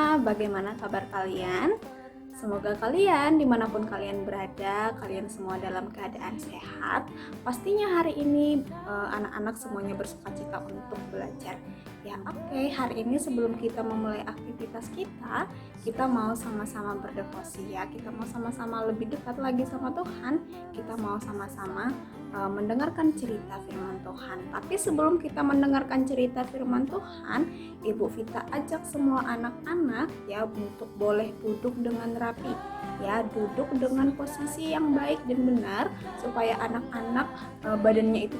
semua, bagaimana kabar kalian? Semoga kalian dimanapun kalian berada, kalian semua dalam keadaan sehat. Pastinya hari ini anak-anak semuanya bersukacita untuk belajar. Ya oke, hari ini sebelum kita memulai aktivitas kita mau sama-sama berdevosi ya. Kita mau sama-sama lebih dekat lagi sama Tuhan. Kita mau sama-sama mendengarkan cerita firman Tuhan. Tapi sebelum kita mendengarkan cerita firman Tuhan, Ibu Vita ajak semua anak-anak ya untuk boleh duduk dengan rapi. Ya, duduk dengan posisi yang baik dan benar supaya anak-anak badannya itu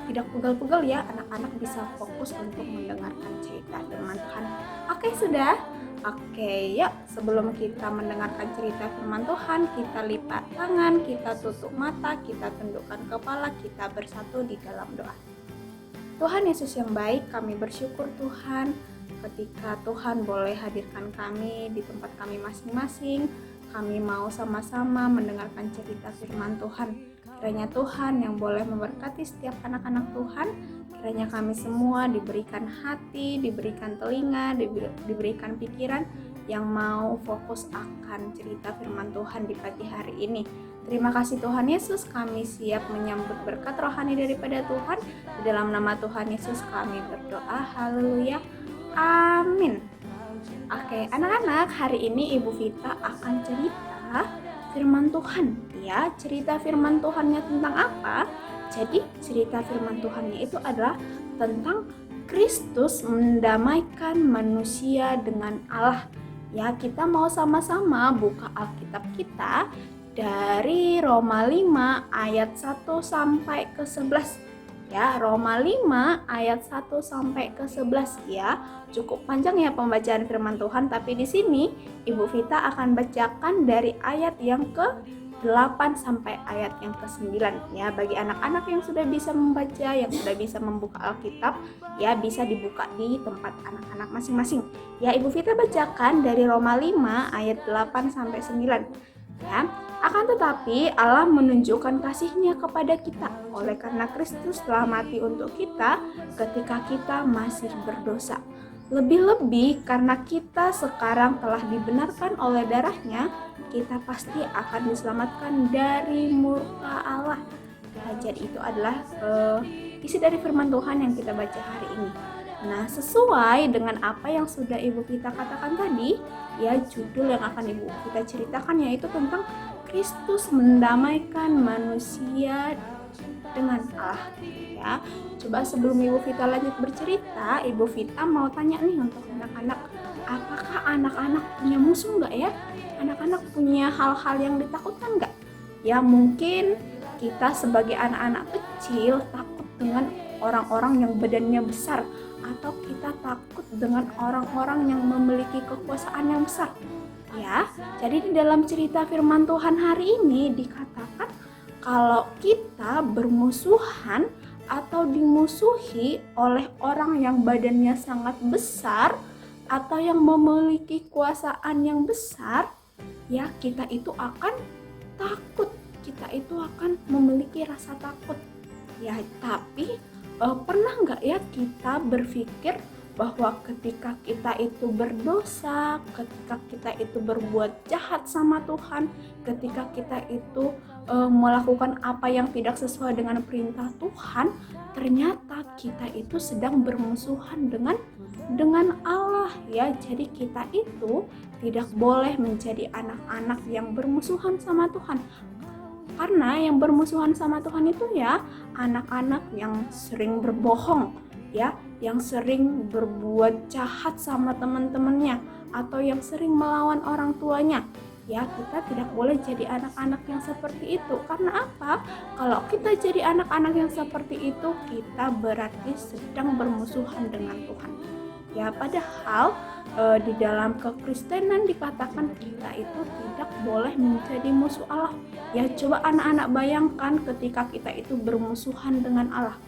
tidak pegal-pegal ya. Anak-anak bisa fokus untuk mendengarkan cerita firman Tuhan. Oke, sudah? Oke, yuk sebelum kita mendengarkan cerita firman Tuhan, kita lipat tangan, kita tutup mata, kita tundukkan kepala, kita bersatu di dalam doa. Tuhan Yesus yang baik, kami bersyukur Tuhan ketika Tuhan boleh hadirkan kami di tempat kami masing-masing. Kami mau sama-sama mendengarkan cerita firman Tuhan. Kiranya Tuhan yang boleh memberkati setiap anak-anak Tuhan. Kiranya kami semua diberikan hati, diberikan telinga, diberikan pikiran yang mau fokus akan cerita firman Tuhan di pagi hari ini. Terima kasih Tuhan Yesus, kami siap menyambut berkat rohani daripada Tuhan. Di dalam nama Tuhan Yesus kami berdoa, haleluya, amin. Oke, anak-anak, hari ini Ibu Vita akan cerita firman Tuhan. Ya, cerita firman Tuhannya tentang apa? Jadi, cerita firman Tuhannya itu adalah tentang Kristus mendamaikan manusia dengan Allah. Ya, kita mau sama-sama buka Alkitab kita dari Roma 5 ayat 1 sampai ke 11. Ya, Roma 5 ayat 1 sampai ke 11 ya. Cukup panjang ya pembacaan firman Tuhan, tapi di sini Ibu Vita akan bacakan dari ayat yang ke-8 sampai ayat yang ke-9 ya. Bagi anak-anak yang sudah bisa membaca, yang sudah bisa membuka Alkitab, ya bisa dibuka di tempat anak-anak masing-masing. Ya, Ibu Vita bacakan dari Roma 5 ayat 8 sampai 9 ya. Akan tetapi Allah menunjukkan kasih-Nya kepada kita oleh karena Kristus telah mati untuk kita ketika kita masih berdosa. Lebih-lebih karena kita sekarang telah dibenarkan oleh darah-Nya, kita pasti akan diselamatkan dari murka Allah. Ya, jadi itu adalah isi dari firman Tuhan yang kita baca hari ini. Nah, sesuai dengan apa yang sudah Ibu Vita katakan tadi, ya judul yang akan Ibu Vita ceritakan yaitu tentang Kristus mendamaikan manusia dengan Allah. Ya, coba sebelum Ibu Vita lanjut bercerita, Ibu Vita mau tanya nih untuk anak-anak, apakah anak-anak punya musuh nggak ya? Anak-anak punya hal-hal yang ditakutkan nggak? Ya mungkin kita sebagai anak-anak kecil takut dengan orang-orang yang badannya besar, atau kita takut dengan orang-orang yang memiliki kekuasaan yang besar. Ya, jadi di dalam cerita firman Tuhan hari ini dikatakan kalau kita bermusuhan atau dimusuhi oleh orang yang badannya sangat besar atau yang memiliki kekuasaan yang besar, ya kita itu akan takut, kita itu akan memiliki rasa takut. Ya, tapi pernah nggak ya kita berpikir bahwa ketika kita itu berdosa, ketika kita itu berbuat jahat sama Tuhan, ketika kita itu melakukan apa yang tidak sesuai dengan perintah Tuhan, ternyata kita itu sedang bermusuhan dengan Allah ya. Jadi kita itu tidak boleh menjadi anak-anak yang bermusuhan sama Tuhan. Karena yang bermusuhan sama Tuhan itu ya anak-anak yang sering berbohong, ya, yang sering berbuat jahat sama teman-temannya atau yang sering melawan orang tuanya. Ya, kita tidak boleh jadi anak-anak yang seperti itu. Karena apa? Kalau kita jadi anak-anak yang seperti itu, kita berarti sedang bermusuhan dengan Tuhan. Ya, padahal di dalam kekristenan dikatakan kita itu tidak boleh menjadi musuh Allah. Ya, coba anak-anak bayangkan ketika kita itu bermusuhan dengan Allah.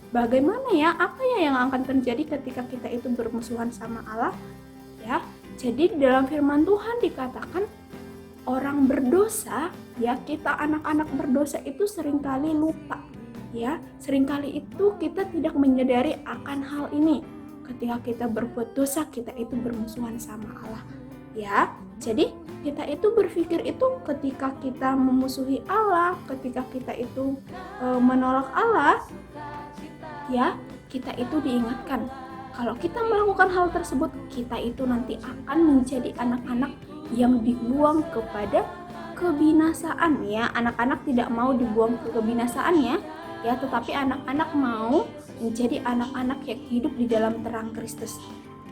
Bagaimana ya? Apa ya yang akan terjadi ketika kita itu bermusuhan sama Allah? Ya, jadi di dalam firman Tuhan dikatakan orang berdosa, ya kita anak-anak berdosa itu seringkali lupa. Ya, seringkali itu kita tidak menyadari akan hal ini. Ketika kita berbuat dosa, kita itu bermusuhan sama Allah. Ya, jadi kita itu berpikir itu ketika kita memusuhi Allah, ketika kita itu menolak Allah, ya, kita itu diingatkan kalau kita melakukan hal tersebut, kita itu nanti akan menjadi anak-anak yang dibuang kepada kebinasaan, ya. Anak-anak tidak mau dibuang ke kebinasaan, ya, tetapi anak-anak mau menjadi anak-anak yang hidup di dalam terang Kristus.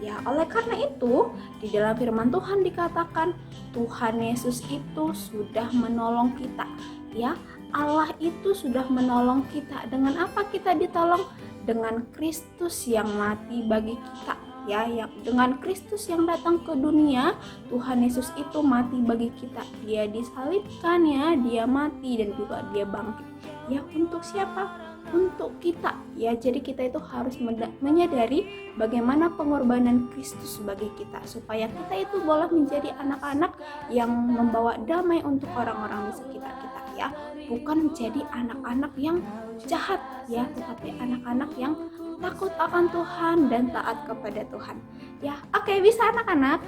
Ya, oleh karena itu, di dalam firman Tuhan dikatakan Tuhan Yesus itu sudah menolong kita. Ya, Allah itu sudah menolong kita. Dengan apa kita ditolong? Dengan Kristus yang mati bagi kita. Ya, dengan Kristus yang datang ke dunia, Tuhan Yesus itu mati bagi kita. Dia disalibkan, ya, dia mati dan juga dia bangkit. Ya, untuk siapa? Untuk kita, ya. Jadi kita itu harus menyadari bagaimana pengorbanan Kristus bagi kita, supaya kita itu boleh menjadi anak-anak yang membawa damai untuk orang-orang di sekitar kita, ya. Bukan menjadi anak-anak yang jahat, ya, tetapi anak-anak yang takut akan Tuhan dan taat kepada Tuhan, ya. Oke, bisa anak-anak?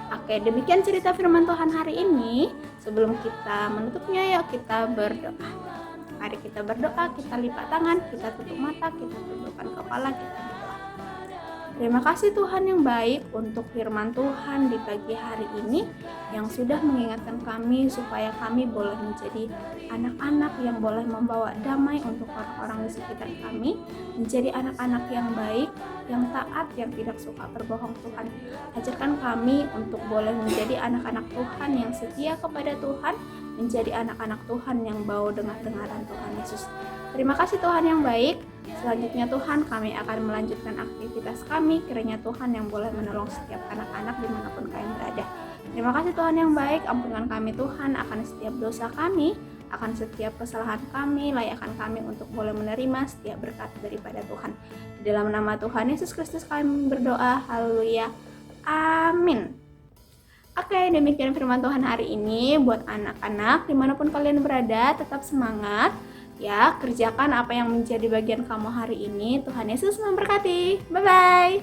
Oke, demikian cerita firman Tuhan hari ini. Sebelum kita menutupnya, yuk kita berdoa. Mari kita berdoa, kita lipat tangan, kita tutup mata, kita tundukkan kepala, kita berdoa. Terima kasih Tuhan yang baik untuk firman Tuhan di pagi hari ini yang sudah mengingatkan kami supaya kami boleh menjadi anak-anak yang boleh membawa damai untuk orang-orang di sekitar kami, menjadi anak-anak yang baik, yang taat, yang tidak suka berbohong. Tuhan, ajarkan kami untuk boleh menjadi anak-anak Tuhan yang setia kepada Tuhan, menjadi anak-anak Tuhan yang bau dengar-dengaran Tuhan Yesus. Terima kasih Tuhan yang baik. Selanjutnya Tuhan, kami akan melanjutkan aktivitas kami. Kiranya Tuhan yang boleh menolong setiap anak-anak dimanapun kami berada. Terima kasih Tuhan yang baik. Ampunkan kami Tuhan akan setiap dosa kami, akan setiap kesalahan kami. Layakkan kami untuk boleh menerima setiap berkat daripada Tuhan. Di dalam nama Tuhan Yesus Kristus kami berdoa. Haleluya. Amin. Oke, demikian firman Tuhan hari ini. Buat anak-anak dimanapun kalian berada, tetap semangat, ya. Kerjakan apa yang menjadi bagian kamu hari ini. Tuhan Yesus memberkati. Bye-bye.